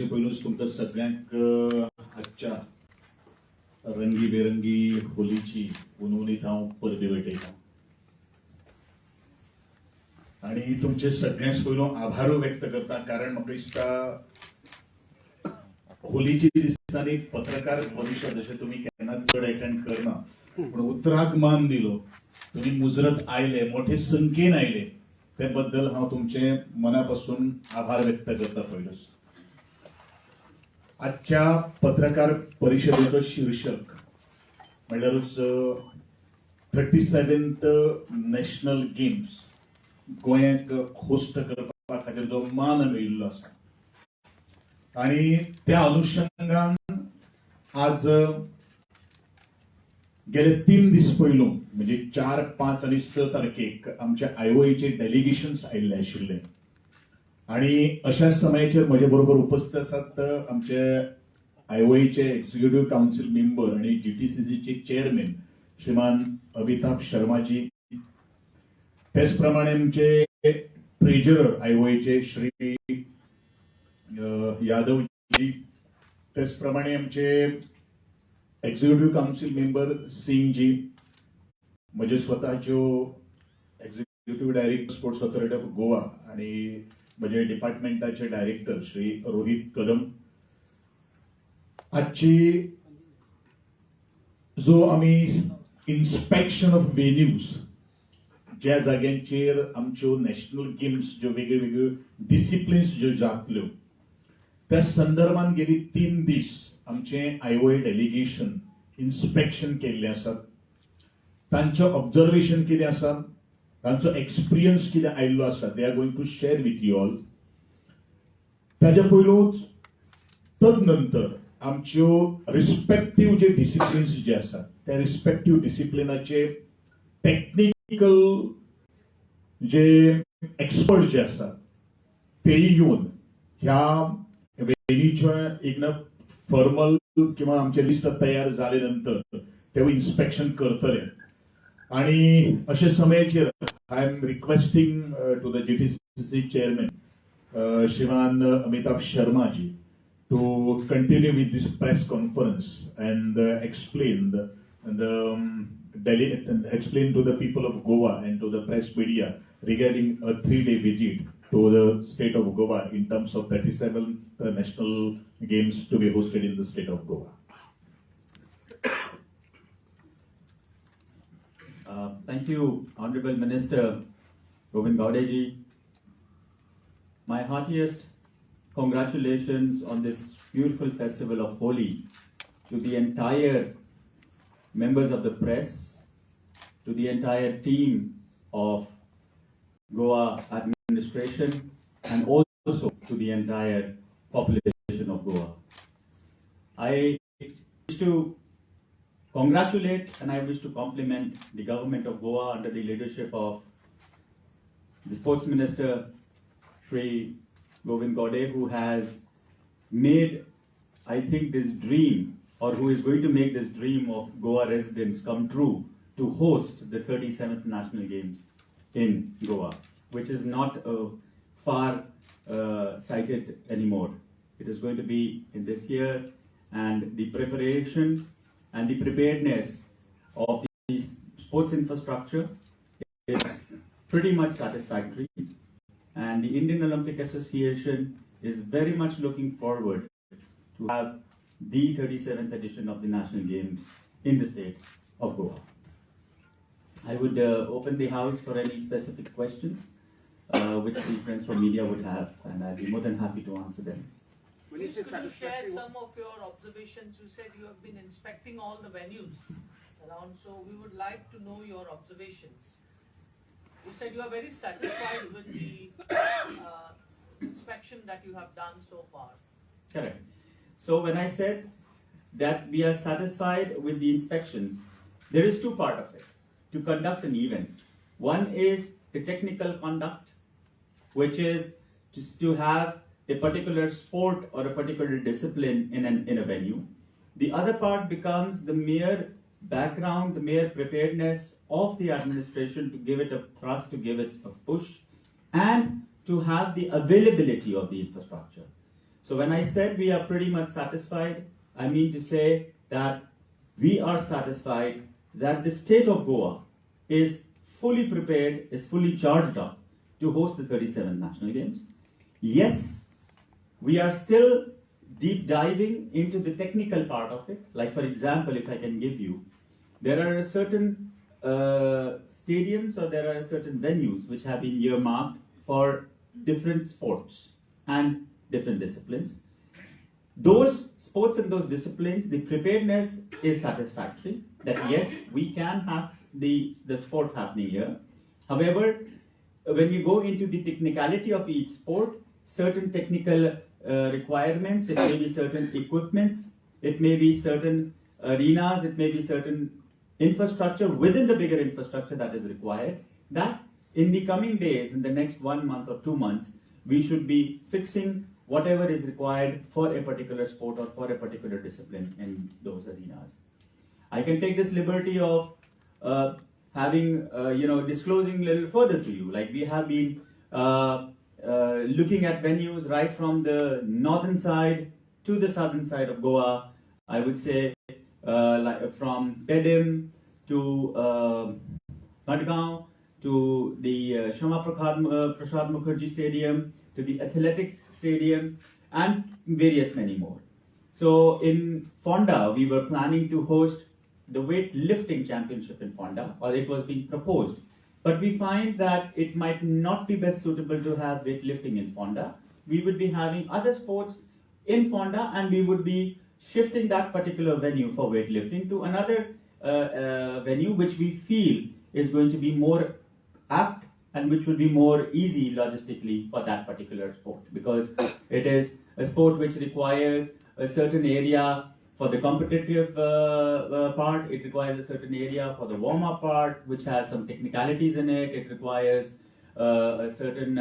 करचे पयलूच तुमकां सगळ्यांक आजच्या रंगीबेरंगी होलीची उनवणीत हांव परबी भेटयता आणि तुमचे सगळ्यांच पयलू आभार व्यक्त करता. कारण म्हाका दिसता होलीच्या दिसांनी पत्रकार परिशद अशें तुमी केन्नाच चड अटेंड करना, पूण उतराक मान दिलो, तुम्ही मुजरत आयले, मोठे संख्येन आयले, ते बद्दल हांव तुमचे मनापासून आभार व्यक्त करता. पयलूच आजच्या पत्रकार परिशदेचो शीर्षक म्हणल्यारूच 37th नॅशनल गेम्स गोंयाक होस्ट करपा खातीर जो मान मेळिल्लो आसा आणि त्या अनुषंगान आज गेले 3 दीस पयलू म्हणजे 4, 5 आणि 6 तारखेक आमच्या आयओएचे डेलिगेशन्स आयिल्ले आशिल्ले आणि अशा समयाचेर म्हजे बरोबर उपस्थित आसात आमचे आयओएचे एक्झिक्युटिव्ह काउन्सिल मेंबर आणि जीटीसीसीचे चेअरमॅन श्रीमान अमिताभ शर्माजी, त्याच प्रमाणे आमचे ट्रेजरर आयओएचे श्री यादवजी, त्याच प्रमाणे आमचे executive council member Singh ji, म्हणजे स्वतःच्यो executive director sports authority of Goa आणि म्हणजे डिपार्टमेंटाचे डायरेक्टर श्री रोहित कदम. आजची जो आम्ही इन्स्पेक्शन ऑफ वेन्यूज ज्या जाग्यांचेर आमच्यो नॅशनल गेम्स ज्यो वेगळ्यो वेगळ्यो डिसिप्लिन्स ज्यो जातल्यो त्या संदर्भात गेली 3 दीस आमचे आयओए डेलिगेशन इन्स्पेक्शन केल्ले आसात. तांचो ऑब्झर्वेशन कितें आसा, तांचो एक्सपिरियन्स कितें आयिल्लो आसा, they are going to share with you all. ताच्या पयलूच तदनंतर आमच्यो रिस्पेक्टिव्ह जे डिसिप्लिन्स जे आसात त्या रिस्पेक्टिव्ह डिसिप्लिनाचे टेक्निकल जे एक्सपर्ट जे आसात तेही येऊन ह्या वेन्यूच्या एक फॉर्मल किंवा आमचे लिस्ट तयार झाले नंतर तेव्हा इन्स्पेक्शन करतले. आणि अशा समयाचेर I am requesting to the GTCC chairman श्रीमान Amitabh Sharmaji to continue with this press conference and explain to the people of Goa and to the press media regarding a 3-day visit to the state of Goa in terms of 37th national games to be hosted in the state of Goa. Thank you, Honorable Minister Goan Reporter-News. My heartiest congratulations on this beautiful festival of Holi to the entire members of the press, to the entire team of Goa administration, and also to the entire population of Goa. I wish to congratulate and I wish to compliment the government of Goa under the leadership of the Sports Minister Shri Goan Reporter-News, who has made, I think, this dream, or who is going to make this dream of Goa residents come true to host the 37th National Games in Goa, which is not far sighted anymore. It is going to be in this year, and the preparation and the preparedness of the sports infrastructure is pretty much satisfactory. And the Indian Olympic Association is very much looking forward to have the 37th edition of the National Games in the state of Goa. I would open the house for any specific questions which the friends from media would have, and I'd be more than happy to answer them. Could you share some of your observations? You said you have been inspecting all the venues around, so we would like to know your observations. You said you are very satisfied with the inspection that you have done so far. Correct. So when I said that we are satisfied with the inspections, there is 2 parts of it. To conduct an event, one is the technical conduct, which is just to have a particular sport or a particular discipline in a venue. The other part becomes the mere background, the mere preparedness of the administration to give it a thrust, to give it a push, and to have the availability of the infrastructure. So when I said we are pretty much satisfied, I mean to say that we are satisfied that the state of Goa is fully prepared, is fully charged up to host the 37 national games. Yes, we are still deep diving into the technical part of it. Like for example, if I can give you, there are certain stadiums or there are certain venues which have been earmarked for different sports and different disciplines. Those sports and those disciplines, the preparedness is satisfactory. That yes, we can have the sport happening here. However, when you go into the technicality of each sport, certain technical requirements, it may be certain equipments, it may be certain arenas, it may be certain infrastructure within the bigger infrastructure that is required, that in the coming days, in the next 1 month or 2 months, we should be fixing whatever is required for a particular sport or for a particular discipline in those arenas. I can take this liberty of having, disclosing a little further to you. Like we have been looking at venues right from the northern side to the southern side of Goa. I would say like from Pedim to Madgaon to the Shama Prasad Mukherjee Stadium to the Athletics Stadium and various many more. So in Fonda, we were planning to host the weightlifting championship in Fonda, or it was being proposed. But we find that it might not be best suitable to have weightlifting in Fonda. We would be having other sports in Fonda, and we would be shifting that particular venue for weightlifting to another venue which we feel is going to be more apt and which will be more easy logistically for that particular sport, because it is a sport which requires a certain area for the competitive part, it requires a certain area for the warm-up part, which has some technicalities in it. It requires a certain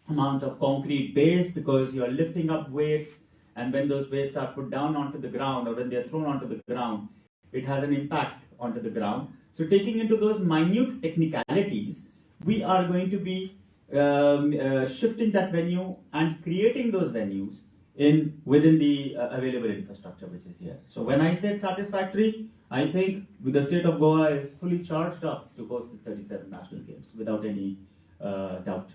amount of concrete base because you are lifting up weights, and when those weights are put down onto the ground or when they are thrown onto the ground, it has an impact onto the ground. So taking into those minute technicalities, we are going to be shifting that venue and creating those venues within the available infrastructure which is here. So when I said satisfactory, I think the state of Goa is fully charged up to host the 37 national games without any doubt.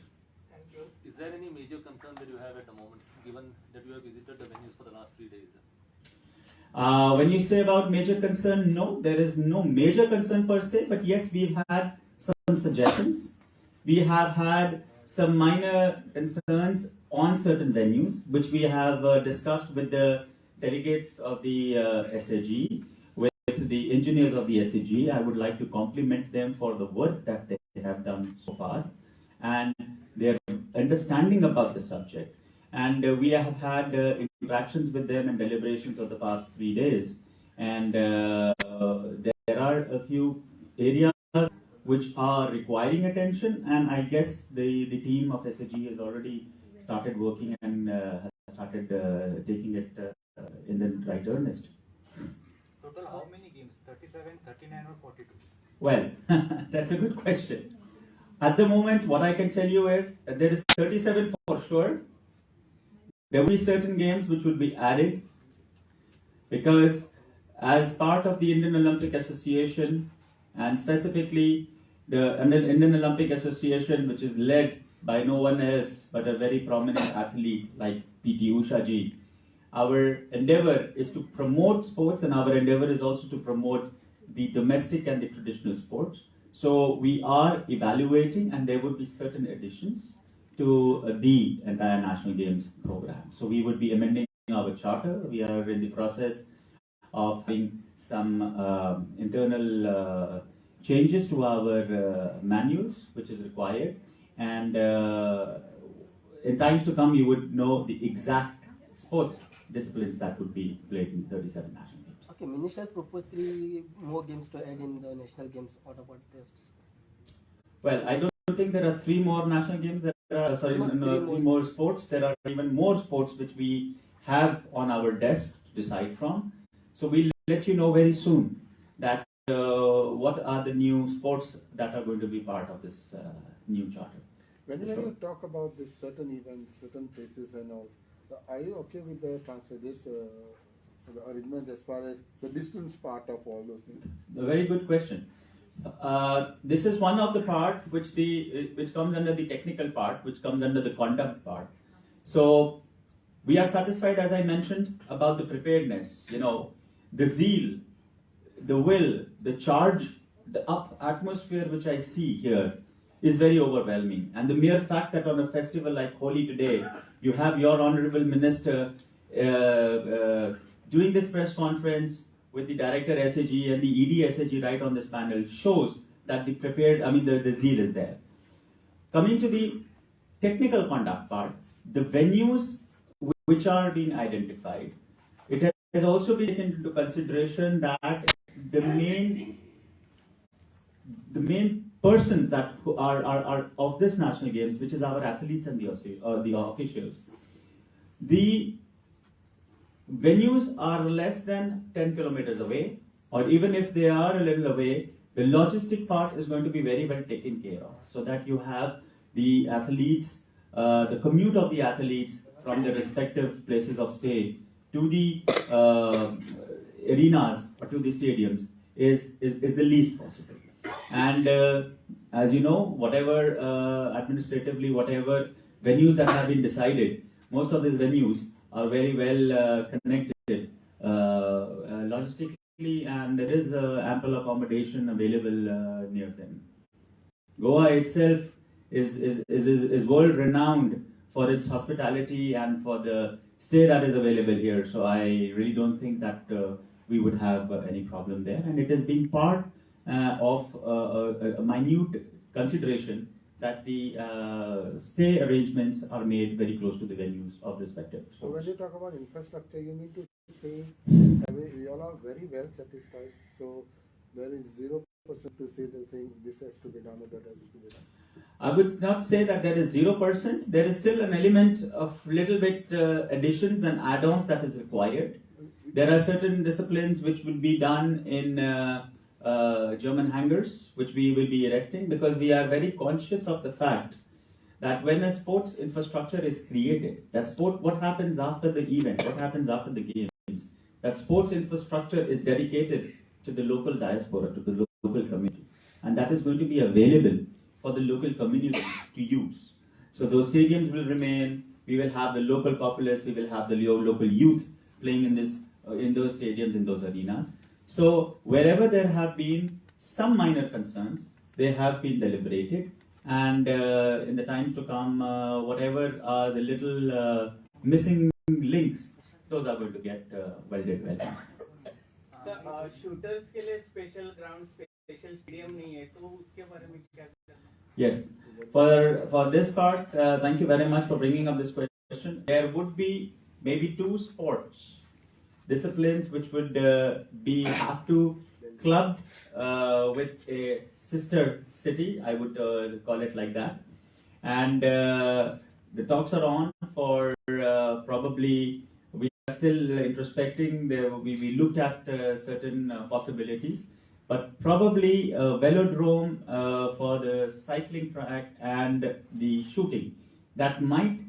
Thank you. Is there any major concern that you have at the moment, given that you have visited the venues for the last 3 days? When you say about major concern, no, there is no major concern per se, but yes, we've had some suggestions. We have had some minor concerns on certain venues, which we have discussed with the delegates of the SAG, with the engineers of the SAG. I would like to compliment them for the work that they have done so far and their understanding about the subject. And we have had interactions with them and deliberations of the past 3 days. And there are a few areas which are requiring attention, and I guess the team of SAG has already started working and has started taking it in the right earnest. Total how many games? 37, 39 or 42? Well, that's a good question. At the moment, what I can tell you is that there is 37 for sure. There will be certain games which will be added because as part of the Indian Olympic Association, and specifically the Indian Olympic Association, which is led by no one else but a very prominent athlete like PT Usha ji, our endeavor is to promote sports, and our endeavor is also to promote the domestic and the traditional sports. So we are evaluating, and there would be certain additions to the entire National Games program. So we would be amending our charter. We are in the process of doing some internal changes to our manuals, which is required. And in times to come, you would know the exact sports disciplines that would be played in 37 national games. Okay, Minister proposed 3 more games to add in the national games. What about this? Well, I don't think there are 3 more national games. Three more sports. There are even more sports which we have on our desk to decide from. So we'll let you know very soon that what are the new sports that are going to be part of this new charter. When you talk about this certain events, certain places and all, Are you okay with the the arrangement as far as the distance part of all those things? A very good question. This is one of the part which comes under the technical part, which comes under the conduct part. So we are satisfied, as I mentioned, about the preparedness. You know, the zeal, the will, the charge, the atmosphere which I see here is very overwhelming. And the mere fact that on a festival like Holi today, you have your honorable minister doing this press conference with the director SAG and the ED SAG right on this panel shows that the zeal is there. Coming to the technical conduct part, the venues which are being identified, it has also been taken into consideration that the main persons that are of this national games, which is our athletes and the officials, the venues are less than 10 kilometers away, or even if they are a little away, the logistic part is going to be very well taken care of, so that you have the athletes, the commute of the athletes from their respective places of stay to the arenas or to the stadiums is the least possible. And as you know, whatever administratively, whatever venues that have been decided, most of these venues are very well connected logistically, and there is ample accommodation available near them. Goa itself is world renowned for its hospitality and for the stay that is available here. So I really don't think that we would have any problem there. And it has been part of a minute consideration that the stay arrangements are made very close to the venues of respective. So when you talk about infrastructure, you mean to say we all are very well satisfied. So there is 0% to say the thing, this has to be done or that has to be done. I would not say that there is 0%. There is still an element of little bit additions and add-ons that is required. There are certain disciplines which will be done in German hangars, which we will be erecting, because we are very conscious of the fact that when a sports infrastructure is created, what happens after the event, what happens after the games, that sports infrastructure is dedicated to the local diaspora, to the local community, and that is going to be available for the local community to use. So those stadiums will remain. We will have the local populace. We will have the local youth playing in those stadiums, in those arenas. So wherever there have been some minor concerns, they have been deliberated, and in the times to come, whatever are the little missing links, those are going to get welded well. Sir shooters के लिए special ground special stadium नहीं है तो उसके बारे में क्या कहना? Yes, for this part, thank you very much for bringing up this question. There would be maybe 2 sports disciplines which would have to club with a sister city, I would call it like that. And the talks are on for probably, we are still introspecting. We looked at certain possibilities, but probably a velodrome for the cycling track and the shooting, that might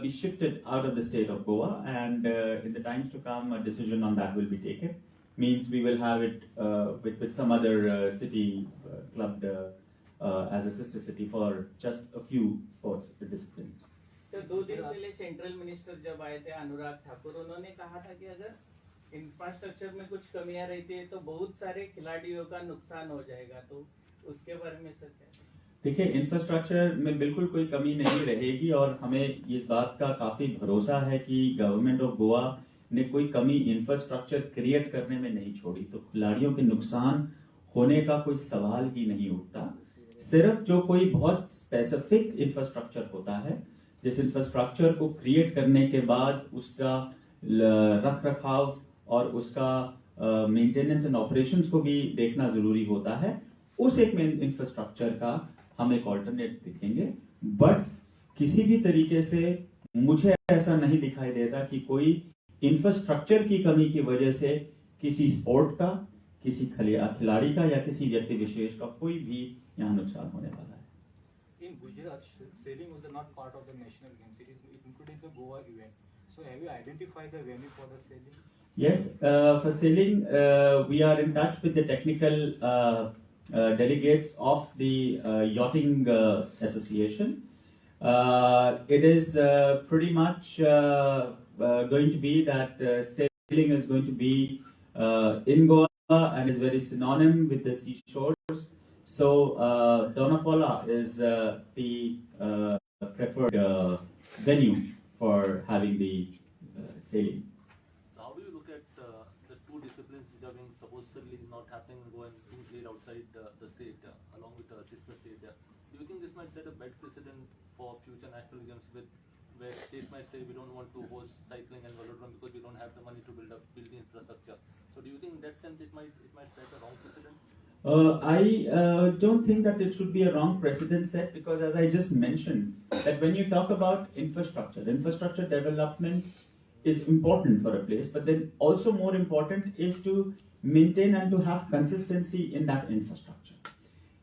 be shifted out of the state of Goa, and in the times to come, a decision on that will be taken. Means we will have it with some other city clubbed as a sister city for just a few sports disciplines. Sir 2 दिन पहले central minister जब आए थे अनुराग ठाकुर, उन्होंने कहा था कि अगर इंफ्रास्ट्रक्चर में कुछ कमियां रहती है तो बहुत सारे खिलाड़ियों का नुकसान हो जाएगा, तो उसके बारे में सर क्या? देखिए, इंफ्रास्ट्रक्चर में बिल्कुल कोई कमी नहीं रहेगी, और हमें इस बात का काफी भरोसा है कि गवर्नमेंट ऑफ गोवा ने कोई कमी इंफ्रास्ट्रक्चर क्रिएट करने में नहीं छोड़ी, तो खिलाड़ियों के नुकसान होने का कोई सवाल ही नहीं उठता। सिर्फ जो कोई बहुत स्पेसिफिक इंफ्रास्ट्रक्चर होता है, जिस इंफ्रास्ट्रक्चर को क्रिएट करने के बाद उसका रख रखाव और उसका मेंटेनेंस एंड ऑपरेशंस को भी देखना जरूरी होता है, उस एक इंफ्रास्ट्रक्चर का हम एक ऑल्टरनेट देखेंगे। बट किसी भी तरीके से मुझे ऐसा नहीं दिखाई देता कि कोई इंफ्रास्ट्रक्चर की कमी की वजह से किसी स्पोर्ट का, किसी खिलाड़ी का या किसी व्यक्ति विशेष का कोई भी यहाँ नुकसान होने वाला है। In Gujarat, sailing was not part of the national games. It included the Goa event. So have you identified the venue for the sailing? Yes, for sailing, we are in touch with the technical delegates of the Yachting Association. It is pretty much going to be that sailing is going to be in Goa and is very synonym with the seashores. So Donapola is the preferred venue for having the sailing. So how do you look at the two disciplines which are being supposedly not happening in Goa and being played outside the state along with the sister state? Do you think this might set a bad precedent for future national games where state might say we don't want to host cycling and velodrome because we don't have the money to build the infrastructure? So do you think in that sense it might set a wrong precedent? I don't think that it should be a wrong precedent set, because as I just mentioned, that when you talk about infrastructure development is important for a place, but then also more important is to maintain and to have consistency in that infrastructure.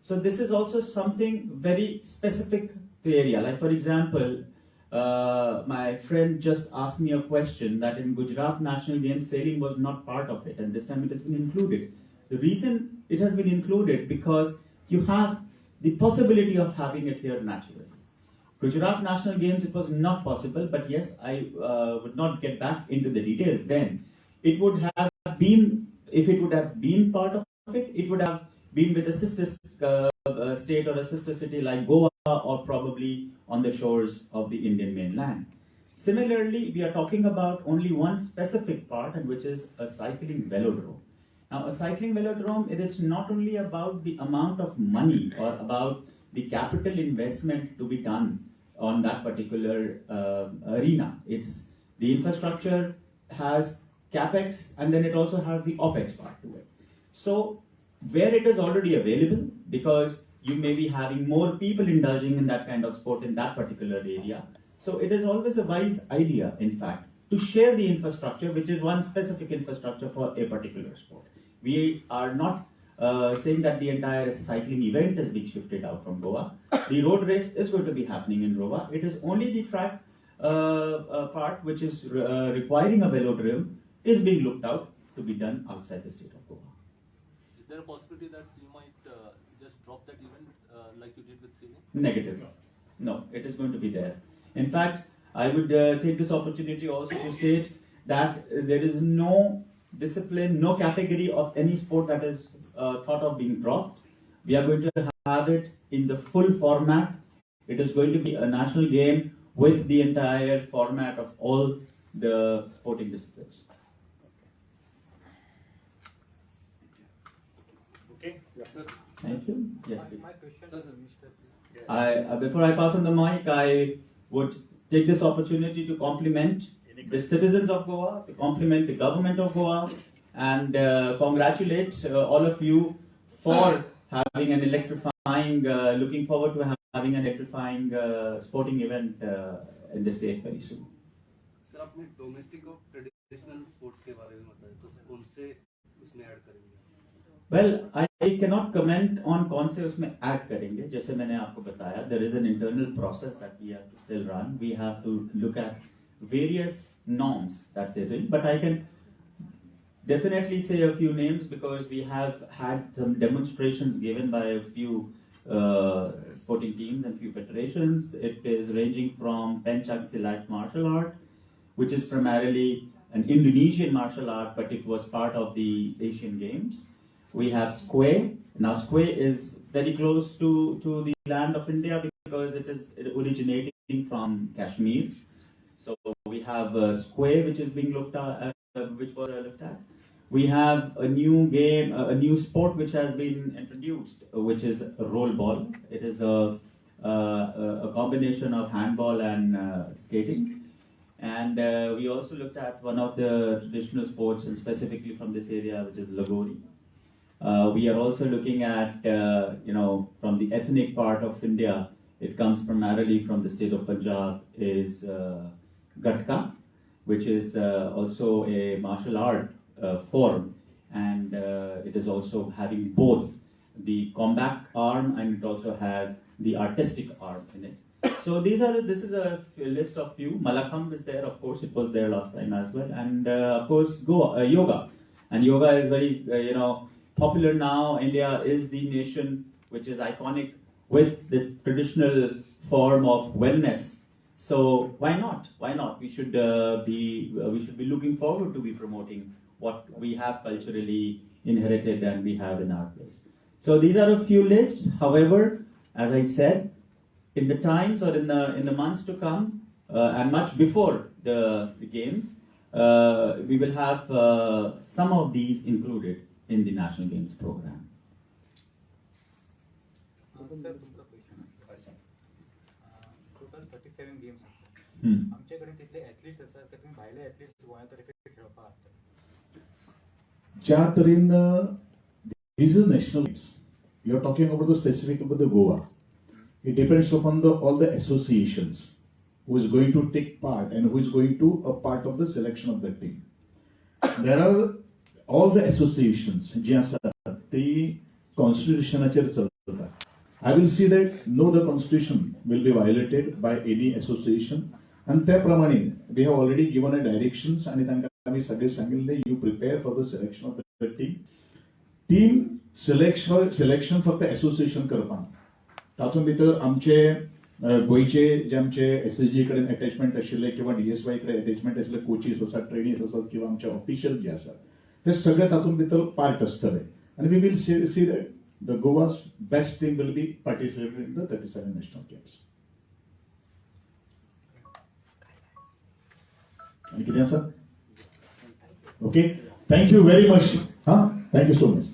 So this is also something very specific to area. Like for example, my friend just asked me a question that in Gujarat National Games, sailing was not part of it, and this time it has been included. The reason it has been included because you have the possibility of having it here naturally. Gujarat National Games, it was not possible, but yes, I would not get back into the details then. It would have been, if it would have been part of it, it would have been with a sister state or a sister city like Goa, or probably on the shores of the Indian mainland. Similarly, we are talking about only one specific part, and which is a cycling velodrome. Now, a cycling velodrome, it is not only about the amount of money or about the capital investment to be done on that particular arena. It's the infrastructure has capex, and then it also has the opex part to it. So where it is already available, because you may be having more people indulging in that kind of sport in that particular area. So it is always a wise idea, in fact, to share the infrastructure, which is one specific infrastructure for a particular sport. We are not saying that the entire cycling event is being shifted out from Goa. The road race is going to be happening in Goa. It is only the track part which is requiring a velodrome is being looked out to be done outside the state of Goa. Is there a possibility that you might just drop that event like you did with sailing? Negative. No, it is going to be there. In fact, I would take this opportunity also to state that there is no discipline, no category of any sport that is thought of being dropped. We are going to have it in the full format. It is going to be a national game with the entire format of all the sporting disciplines. Okay. Thank you. Yes, please. My question is, Mr. Before I pass on the mic, I would take this opportunity to compliment the citizens of Goa, to compliment the government of Goa, and congratulate all of you for having an electrifying, looking forward to having an electrifying sporting event in the state very soon. Sir आपने domestic और traditional sports के बारे में बताया, तो कौन से उसमें ऐड करेंगे? Well, I cannot comment on कौन से उसमें ऐड करेंगे. जैसे मैंने आपको बताया, there is an internal process that we have to still run. We have to look at various norms that they will. But I can definitely say a few names because we have had some demonstrations given by a few sporting teams and few federations. It is ranging from Pencak Silat martial art, which is primarily an Indonesian martial art, but it was part of the Asian Games. We have Square. Now Square is very close to the land of India because it is originating from Kashmir. So we have Square, which is being looked at, which was looked at. We have a new game, a new sport which has been introduced, which is roll ball. It is a combination of handball and skating. And we also looked at one of the traditional sports, and specifically from this area, which is Lagori. We are also looking at, from the ethnic part of India, it comes primarily from the state of Punjab, is Gatka, which is also a martial art form, and it is also having both the combat arm and it also has the artistic arm in it. So this is a list of few. Malakhambh is there, of course, it was there last time as well, and of course yoga, and yoga is very popular now. India is the nation which is iconic with this traditional form of wellness. So why not? Why not? We should be looking forward to be promoting what we have culturally inherited and we have in our place. So these are a few lists. However, as I said, in the times or in the months to come, and much before the games, we will have some of these included in the National Games program. Sir तुमचा question total 37 games असतात Hmm. आमच्याकडे तिथले athletes असतात तर तुम्ही भायले athletes गोंयांतर्फे खेळपा ज्या तरेन these are national games. You are talking about the specific about the Goa. It depends upon all the associations who is going to take part and who is going to a part of the selection of the team. There are all the associations जे असतात ते constitutionाचेर चलतात. I will see that no, the constitution will be violated by any association. And त्या प्रमाणे we have already given a directions आणि तांकां आम्ही सगळे सांगिल्ले you prepare for the selection of the team. Team selection फक्त association करपाक. तातूंत भितर आमचे गोंयचे जे आमचे SSG कडेन अटॅचमेंट आशिल्ले किंवा DSY कडेन अटॅचमेंट आशिल्ले कोचीस आसात, ट्रेनीज आसात किंवा आमचे ऑफिशियल जे आसात ते सगळे तातूंत भितर पार्ट आसतले. And we will see that the Goa's best team will be participating in the 37 national games. आणि कितें आसा? Okay, thank you very much. Thank you so much.